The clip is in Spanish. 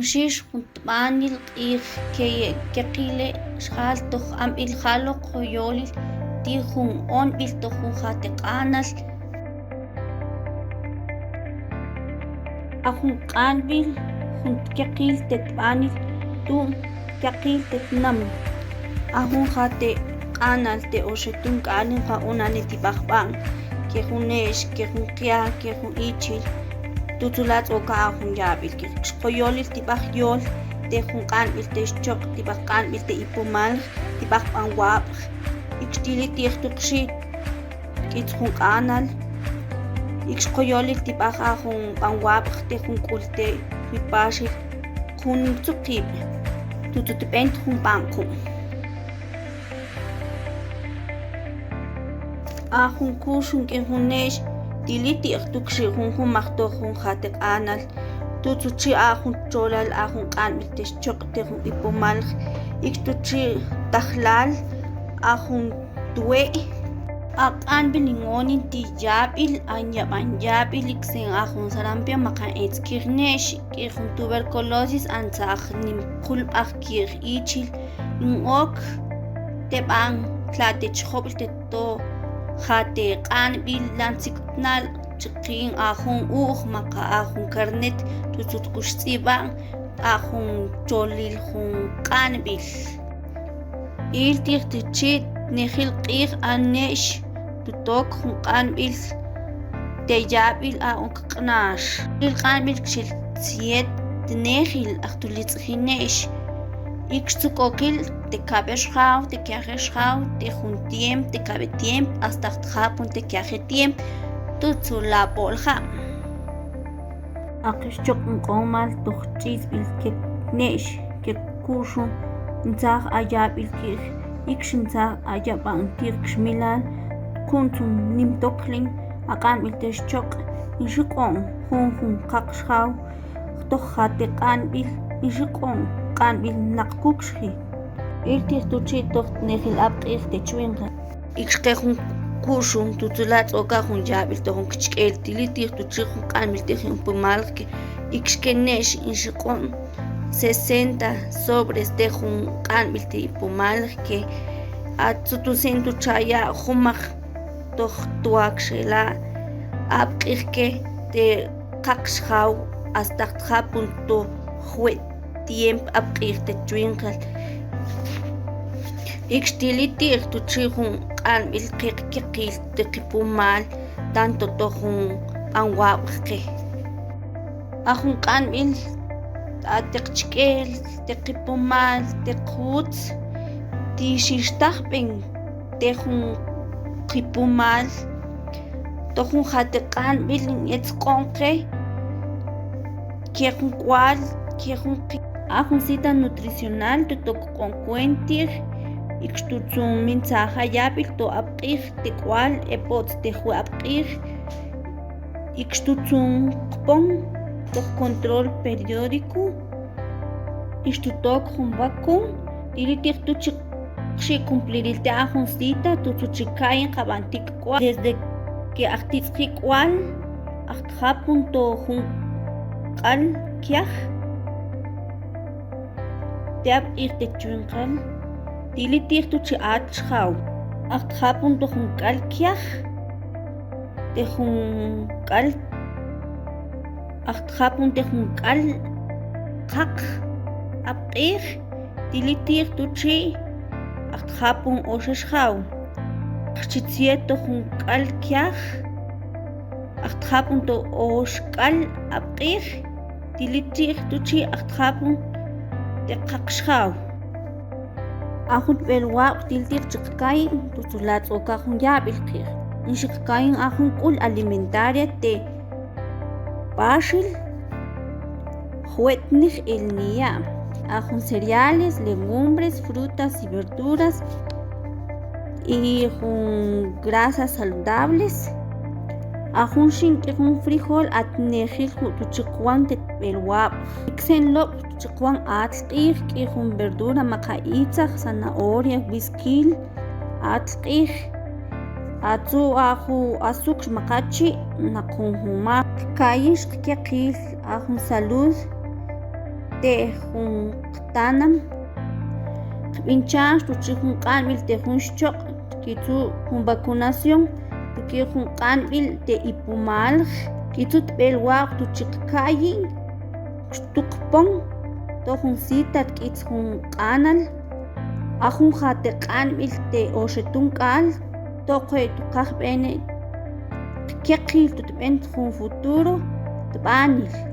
Ahunxish juntmanil keqile xaltoh am ilhalo qoyolil tijun on iltojun jateqanal ahun qanbil junt keqil tetbanil tu keqil tetnam ahun jate qanal te oxetun qanil qa unani tibaqban kejunesh kejun qia kejun ichil tutulat oka ahun yabil qoyolil tibaq yol tejun qanbil texchoq tibaq qanbil te ipumal tibaq panwab ixtili tijtuqxi kitjun qanal ixqoyolil tibaq ahun panwab tejun q'ulte pipaxil jun tzuqib tututip'en jun panqu ahun kuxun kejunex tili tijtuqxi jun maqtojun jateq'anal tutsuchi ahun cholal ahun qanbil texchoq tejun ipumal ixtuchi tajlal ahun tuwe aq'anbil ningonin tiyabil anyabil iksen ahun sarampia maqan etzkirnex k'ijun tuberculosis antzaj nimqulb'aj kij ichil inok teb'an tlatechjob'l teto jate q'anbil lantziknal chiqin ahun uj maqa ahun karnet tutzutkuxtz'ib'an ahun cholil jun q'anbil il tijtichit nejil q'ij anex tutok jun q'anbil teyabil ahun q'nax il q'anbil kxil tziet nejil ajtulitz'inex ixtzuk'okil tekab'exjaw tekiajexjaw tejun tiemp tekabe tiemp hasta jab'un tekiaje tiemp tutzulapolja aqixchoq nq'omal tojch'isb'il keknex kekuxun ntzaj ayabil kij ikxintzaj ayab'an kij kxmilal kuntun nimtoqlin aq'anbil texchoq inxiq'on jun qaqxjaw toj jateq'anbil inxiq'on q'anbil naqkukxji il tijtuchi toj nejil abq'ij techwinqa ixqejun kuxun tutzulatz oka jun yabil tojun kchk'el tili tijtuchi jun q'anbil tejun pumal ixkenex inxiq'on 60 sobres tejun q'anbil te ipumal ke atzutusen tuchaya jumaj toj tuakxela abq'ij ke te qaqxjaw hasta jab'un tojwe' tiemp abq'ij techwinqal ixtili tijtuchi jun q'anbil qeqil teqipumal tanto tojun panwab qe ahun q'anbil teqchk'el teqipumal tequtz tixixtajb'en tejun qipumal tojun jateq'anbil etzq'onqe kejun k'ual kejun ahun cita nutricional tutok'onkuentij ixtutzun mintzaj ayabil to'abq'ij tek'ual epotz tejwe abq'ij ixtutzun q'pon toj control periódico ixtutok jun vacun tili tijtuchi qxi cumplirilte ahun cita tutzuchikayin qab'antik k'ual desde que ajtitz'ji k'ual ajtjab'un tojun q'al kyaj teabq'ij techwinqal tili tijtuchi achjaw ajtjab'un tojun k'al kyaj tejun k'al ajtjab'un tejun k'al qaq abq'ij tili tijtuchi ajtjab'un oxexjaw qchitziet tojun k'al kyaj ajtjab'un to ox k'al abq'ij tili tijtuchi ajtjab'un teqaqxjaw ahun b'elwab' tili tijchiqkayin tutzulatz oka jun yabil q'ij inxiqkayin ahun k'ul alimentaria te paxil juetnij elnia ahun cereales legumbres frutas y verduras y jun grasas saludables ahun xink'ijun frijol atnejil tuchiqwan tetb'elwab' iksen lob' tuchiqwan atl q'ij k'ijun verdura maqa itzaj zanahoria wiskil atl q'ij atzu aju azúcar maqachi naqunjuma kayix qkeqil ahun salud te jun qtanam qb'inchaj tuch'ik jun q'anb'il te jun xchoq' kitzu' jun vacunación tuk'i jun q'anb'il te ipumalj kitzu' tb'el waq tuch'ik ka'yin tuqpon to jun cita tk'itz jun q'anal ajun jate q'anb'il te oxetunk'al toqe' tuqajb'ene qkeqil tutb'en jun futuro tb'anil.